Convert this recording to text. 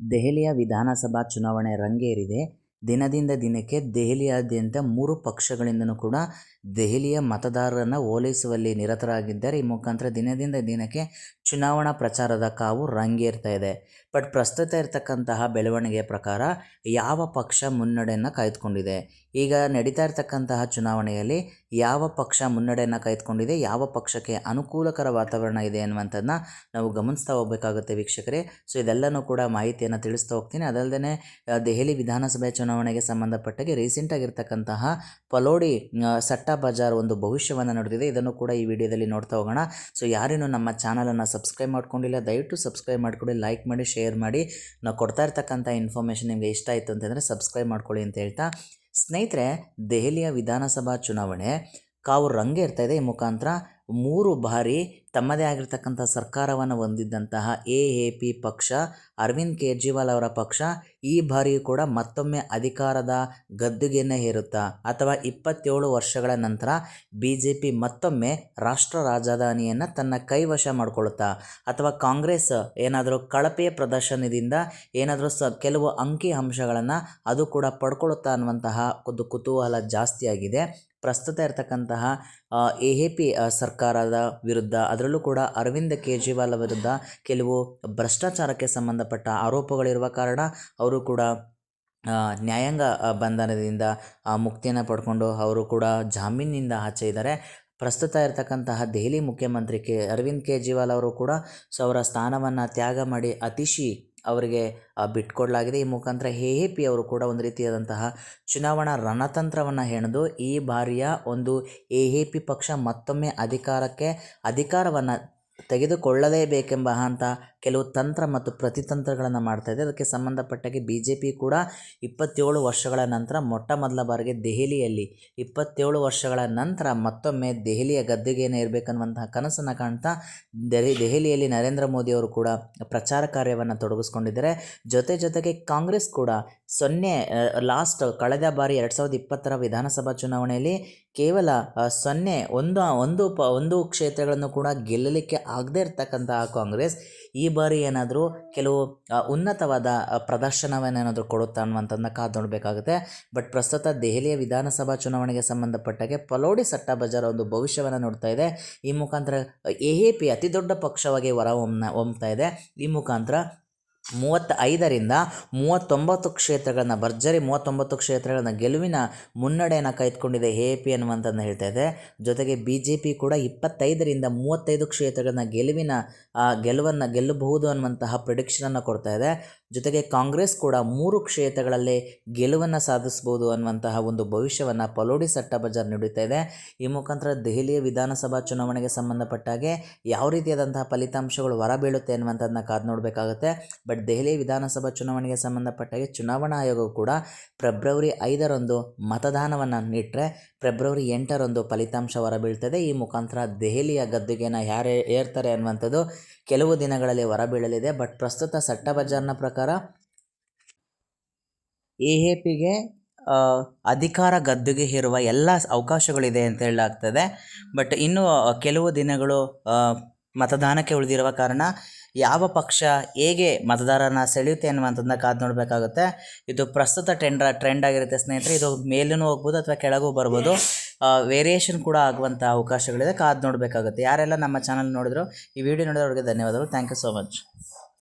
ದೆಹಲಿಯ ವಿಧಾನಸಭಾ ಚುನಾವಣೆ ರಂಗೇರಿದೆ. ದಿನದಿಂದ ದಿನಕ್ಕೆ ದೆಹಲಿಯಾದ್ಯಂತ 3 ಪಕ್ಷಗಳಿಂದಲೂ ಕೂಡ ದೆಹಲಿಯ ಮತದಾರರನ್ನು ಓಲೈಸುವಲ್ಲಿ ನಿರತರಾಗಿದ್ದಾರೆ. ಈ ಮುಖಾಂತರ ದಿನದಿಂದ ದಿನಕ್ಕೆ ಚುನಾವಣಾ ಪ್ರಚಾರದ ಕಾವು ರಂಗೇರ್ತಾ ಇದೆ. ಬಟ್ ಪ್ರಸ್ತುತ ಇರತಕ್ಕಂತಹ ಬೆಳವಣಿಗೆಯ ಪ್ರಕಾರ ಯಾವ ಪಕ್ಷ ಮುನ್ನಡೆಯನ್ನು ಕಾಯ್ದುಕೊಂಡಿದೆ, ಈಗ ನಡೀತಾ ಇರತಕ್ಕಂತಹ ಚುನಾವಣೆಯಲ್ಲಿ ಯಾವ ಪಕ್ಷ ಮುನ್ನಡೆಯನ್ನು ಕಾಯ್ದುಕೊಂಡಿದೆ, ಯಾವ ಪಕ್ಷಕ್ಕೆ ಅನುಕೂಲಕರ ವಾತಾವರಣ ಇದೆ ಅನ್ನುವಂಥದ್ದನ್ನ ನಾವು ಗಮನಿಸ್ತಾ ಹೋಗಬೇಕಾಗುತ್ತೆ ವೀಕ್ಷಕರೇ. ಸೊ ಇದೆಲ್ಲನೂ ಕೂಡ ಮಾಹಿತಿಯನ್ನು ತಿಳಿಸ್ತಾ ಹೋಗ್ತೀನಿ. ಅದಲ್ಲದೆ ದೆಹಲಿ ವಿಧಾನಸಭೆ ಚುನಾವಣೆಗೆ ಸಂಬಂಧಪಟ್ಟಾಗೆ ರೀಸೆಂಟಾಗಿರ್ತಕ್ಕಂತಹ ಪಲೋಡಿ ಸಟ್ಟಾ ಬಜಾರ್ ಒಂದು ಭವಿಷ್ಯವನ್ನು ನಡೆದಿದೆ. ಇದನ್ನು ಕೂಡ ಈ ವಿಡಿಯೋದಲ್ಲಿ ನೋಡ್ತಾ ಹೋಗೋಣ. ಸೊ ಯಾರೇನು ನಮ್ಮ ಚಾನಲನ್ನು ಸಬ್ಸ್ಕ್ರೈಬ್ ಮಾಡ್ಕೊಂಡಿಲ್ಲ ದಯವಿಟ್ಟು ಸಬ್ಸ್ಕ್ರೈಬ್ ಮಾಡ್ಕೊಳ್ಳಿ, ಲೈಕ್ ಮಾಡಿ, ಶೇರ್ ಮಾಡಿ. ನಾವು ಕೊಡ್ತಾ ಇರ್ತಕ್ಕಂಥ ಇನ್ಫಾರ್ಮೇಷನ್ ನಿಮಗೆ ಇಷ್ಟ ಆಯಿತು ಅಂತಂದರೆ ಸಬ್ಸ್ಕ್ರೈಬ್ ಮಾಡ್ಕೊಳ್ಳಿ ಅಂತ ಹೇಳ್ತಾ, ಸ್ನೇಹಿತರೆ, ದೆಹಲಿಯ ವಿಧಾನಸಭಾ ಚುನಾವಣೆ ಕಾವು ರಂಗೇರ್ತಾ ಇದೆ. ಈ ಮುಖಾಂತರ 3 ಬಾರಿ ತಮ್ಮದೇ ಆಗಿರ್ತಕ್ಕಂಥ ಸರ್ಕಾರವನ್ನು ಹೊಂದಿದ್ದಂತಹ AAP ಪಕ್ಷ, ಅರವಿಂದ್ ಕೇಜ್ರಿವಾಲ್ ಅವರ ಪಕ್ಷ ಈ ಬಾರಿಯೂ ಕೂಡ ಮತ್ತೊಮ್ಮೆ ಅಧಿಕಾರದ ಗದ್ದುಗೆಯನ್ನು ಹೇರುತ್ತಾ, ಅಥವಾ 27 ವರ್ಷಗಳ ನಂತರ BJP ಮತ್ತೊಮ್ಮೆ ರಾಷ್ಟ್ರ ರಾಜಧಾನಿಯನ್ನು ತನ್ನ ಕೈವಶ ಮಾಡಿಕೊಳ್ಳುತ್ತಾ, ಅಥವಾ ಕಾಂಗ್ರೆಸ್ ಏನಾದರೂ ಕಳಪೆಯ ಪ್ರದರ್ಶನದಿಂದ ಏನಾದರೂ ಕೆಲವು ಅಂಕಿ ಅಂಶಗಳನ್ನು ಅದು ಕೂಡ ಪಡ್ಕೊಳ್ಳುತ್ತಾ ಅನ್ನುವಂತಹ ಒಂದು ಕುತೂಹಲ ಜಾಸ್ತಿಯಾಗಿದೆ. ಪ್ರಸ್ತುತ ಇರತಕ್ಕಂತಹ AAP ಸರ್ಕಾರದ ವಿರುದ್ಧ, ಅದರಲ್ಲೂ ಕೂಡ ಅರವಿಂದ್ ಕೇಜ್ರಿವಾಲ್ ವಿರುದ್ಧ ಕೆಲವು ಭ್ರಷ್ಟಾಚಾರಕ್ಕೆ ಸಂಬಂಧಪಟ್ಟ ಆರೋಪಗಳಿರುವ ಕಾರಣ ಅವರು ಕೂಡ ನ್ಯಾಯಾಂಗ ಬಂಧನದಿಂದ ಮುಕ್ತಿಯನ್ನು ಪಡ್ಕೊಂಡು ಅವರು ಕೂಡ ಜಾಮೀನಿನಿಂದ ಆಚೆ ಇದ್ದಾರೆ. ಪ್ರಸ್ತುತ ಇರತಕ್ಕಂತಹ ದೆಹಲಿ ಮುಖ್ಯಮಂತ್ರಿ ಅರವಿಂದ್ ಕೇಜ್ರಿವಾಲ್ ಅವರು ಕೂಡ ಅವರ ಸ್ಥಾನವನ್ನು ತ್ಯಾಗ ಮಾಡಿ ಅತಿಶಿ ಅವರಿಗೆ ಬಿಟ್ಕೊಡಲಾಗಿದೆ. ಈ ಮುಖಾಂತರ AAP ಅವರು ಕೂಡ ಒಂದು ರೀತಿಯಾದಂತಹ ಚುನಾವಣಾ ರಣತಂತ್ರವನ್ನು ಹೆಣೆದು ಈ ಬಾರಿಯ ಒಂದು AAP ಪಕ್ಷ ಮತ್ತೊಮ್ಮೆ ಅಧಿಕಾರವನ್ನು ತೆಗೆದುಕೊಳ್ಳಲೇಬೇಕೆಂಬ ಅಂತ ಕೆಲವು ತಂತ್ರ ಮತ್ತು ಪ್ರತಿತಂತ್ರಗಳನ್ನು ಮಾಡ್ತಾ ಇದೆ. ಅದಕ್ಕೆ ಸಂಬಂಧಪಟ್ಟಾಗೆ BJP ಕೂಡ 27 ವರ್ಷಗಳ ನಂತರ ಮೊಟ್ಟ ಮೊದಲ ಬಾರಿಗೆ ದೆಹಲಿಯಲ್ಲಿ 27 ವರ್ಷಗಳ ನಂತರ ಮತ್ತೊಮ್ಮೆ ದೆಹಲಿಯ ಗದ್ದುಗೆಯನ್ನು ಇರಬೇಕನ್ನುವಂತಹ ಕನಸನ್ನು ಕಾಣ್ತಾ ದೆಹಲಿಯಲ್ಲಿ ನರೇಂದ್ರ ಮೋದಿ ಅವರು ಕೂಡ ಪ್ರಚಾರ ಕಾರ್ಯವನ್ನು ತೊಡಗಿಸ್ಕೊಂಡಿದ್ದಾರೆ. ಜೊತೆಗೆ ಕಾಂಗ್ರೆಸ್ ಕೂಡ ಕಳೆದ ಬಾರಿ 2020 ವಿಧಾನಸಭಾ ಚುನಾವಣೆಯಲ್ಲಿ ಕೇವಲ ಒಂದು ಕ್ಷೇತ್ರಗಳನ್ನು ಕೂಡ ಗೆಲ್ಲಲಿಕ್ಕೆ ಆಗದೇ ಇರತಕ್ಕಂತಹ ಕಾಂಗ್ರೆಸ್ ಈ ಬಾರಿ ಏನಾದರೂ ಕೆಲವು ಉನ್ನತವಾದ ಪ್ರದರ್ಶನವನ್ನೇನಾದರೂ ಕೊಡುತ್ತಾ ಅನ್ನುವಂಥದ್ದನ್ನ ಕಾದು ನೋಡಬೇಕಾಗುತ್ತೆ. ಬಟ್ ಪ್ರಸ್ತುತ ದೆಹಲಿಯ ವಿಧಾನಸಭಾ ಚುನಾವಣೆಗೆ ಸಂಬಂಧಪಟ್ಟಾಗೆ ಪಲೋಡಿ ಸಟ್ಟಾ ಬಜಾರ್ ಒಂದು ಭವಿಷ್ಯವನ್ನು ನೋಡ್ತಾ ಇದೆ. ಈ ಮುಖಾಂತರ AAP ಅತಿ ದೊಡ್ಡ ಪಕ್ಷವಾಗಿ ಹೊಮ್ಮತಾ ಇದೆ. ಈ ಮುಖಾಂತರ 35ರಿಂದ 39 ಕ್ಷೇತ್ರಗಳನ್ನು ಭರ್ಜರಿ 39 ಕ್ಷೇತ್ರಗಳನ್ನು ಗೆಲುವಿನ ಮುನ್ನಡೆಯನ್ನು ಕಾಯ್ದುಕೊಂಡಿದೆ AAP ಅನ್ನುವಂಥದ್ದನ್ನ ಹೇಳ್ತಾ ಇದೆ. ಜೊತೆಗೆ BJP ಕೂಡ 25ರಿಂದ 35 ಕ್ಷೇತ್ರಗಳನ್ನು ಗೆಲ್ಲಬಹುದು ಅನ್ನುವಂತಹ ಪ್ರಿಡಿಕ್ಷನನ್ನು ಕೊಡ್ತಾ ಇದೆ. ಜೊತೆಗೆ ಕಾಂಗ್ರೆಸ್ ಕೂಡ 3 ಕ್ಷೇತ್ರಗಳಲ್ಲಿ ಗೆಲುವನ್ನು ಸಾಧಿಸಬಹುದು ಅನ್ನುವಂತಹ ಒಂದು ಭವಿಷ್ಯವನ್ನು ಪಲೋಡಿ ಸಟ್ಟಾ ಬಜಾರ್ ನೀಡುತ್ತಾ ಇದೆ. ಈ ಮುಖಾಂತರ ದೆಹಲಿಯ ವಿಧಾನಸಭಾ ಚುನಾವಣೆಗೆ ಸಂಬಂಧಪಟ್ಟಾಗೆ ಯಾವ ರೀತಿಯಾದಂತಹ ಫಲಿತಾಂಶಗಳು ಹೊರಬೀಳುತ್ತೆ ಅನ್ನುವಂಥದ್ದನ್ನ ಕಾದು ನೋಡಬೇಕಾಗುತ್ತೆ. ಬಟ್ ದೆಹಲಿ ವಿಧಾನಸಭಾ ಚುನಾವಣೆಗೆ ಸಂಬಂಧಪಟ್ಟಾಗೆ ಚುನಾವಣಾ ಆಯೋಗವು ಕೂಡ ಫೆಬ್ರವರಿ 5ರಂದು ಮತದಾನವನ್ನು ಇಟ್ಟರೆ ಫೆಬ್ರವರಿ 8ರಂದು ಫಲಿತಾಂಶ ಹೊರಬೀಳ್ತದೆ. ಈ ಮುಖಾಂತರ ದೆಹಲಿಯ ಗದ್ದುಗೆಯನ್ನು ಯಾರು ಏರ್ತಾರೆ ಅನ್ನುವಂಥದ್ದು ಕೆಲವು ದಿನಗಳಲ್ಲಿ ಹೊರಬೀಳಲಿದೆ. ಬಟ್ ಪ್ರಸ್ತುತ ಸಟ್ಟಾ ಬಜಾರ್ನ ಪ್ರಕಾರ AAPಗೆ ಅಧಿಕಾರ ಗದ್ದುಗೆ ಹೇರುವ ಎಲ್ಲ ಅವಕಾಶಗಳಿದೆ ಅಂತ ಹೇಳಲಾಗ್ತದೆ. ಬಟ್ ಇನ್ನು ಕೆಲವು ದಿನಗಳು ಮತದಾನಕ್ಕೆ ಉಳಿದಿರುವ ಕಾರಣ ಯಾವ ಪಕ್ಷ ಹೇಗೆ ಮತದಾರನ ಸೆಳೆಯುತ್ತೆ ಅನ್ನುವಂಥದ್ದನ್ನ ಕಾದು ನೋಡಬೇಕಾಗುತ್ತೆ. ಇದು ಪ್ರಸ್ತುತ ಟ್ರೆಂಡ್ ಆಗಿರುತ್ತೆ ಸ್ನೇಹಿತರೆ. ಇದು ಮೇಲೂ ಹೋಗ್ಬೋದು ಅಥವಾ ಕೆಳಗೂ ಬರ್ಬೋದು, ವೇರಿಯೇಷನ್ ಕೂಡ ಆಗುವಂಥ ಅವಕಾಶಗಳಿದೆ. ಕಾದು ನೋಡಬೇಕಾಗುತ್ತೆ. ಯಾರೆಲ್ಲ ನಮ್ಮ ಚಾನಲ್ ನೋಡಿದ್ರು, ಈ ವಿಡಿಯೋ ನೋಡಿದವ್ರಿಗೆ ಧನ್ಯವಾದಗಳು. Thank you so much.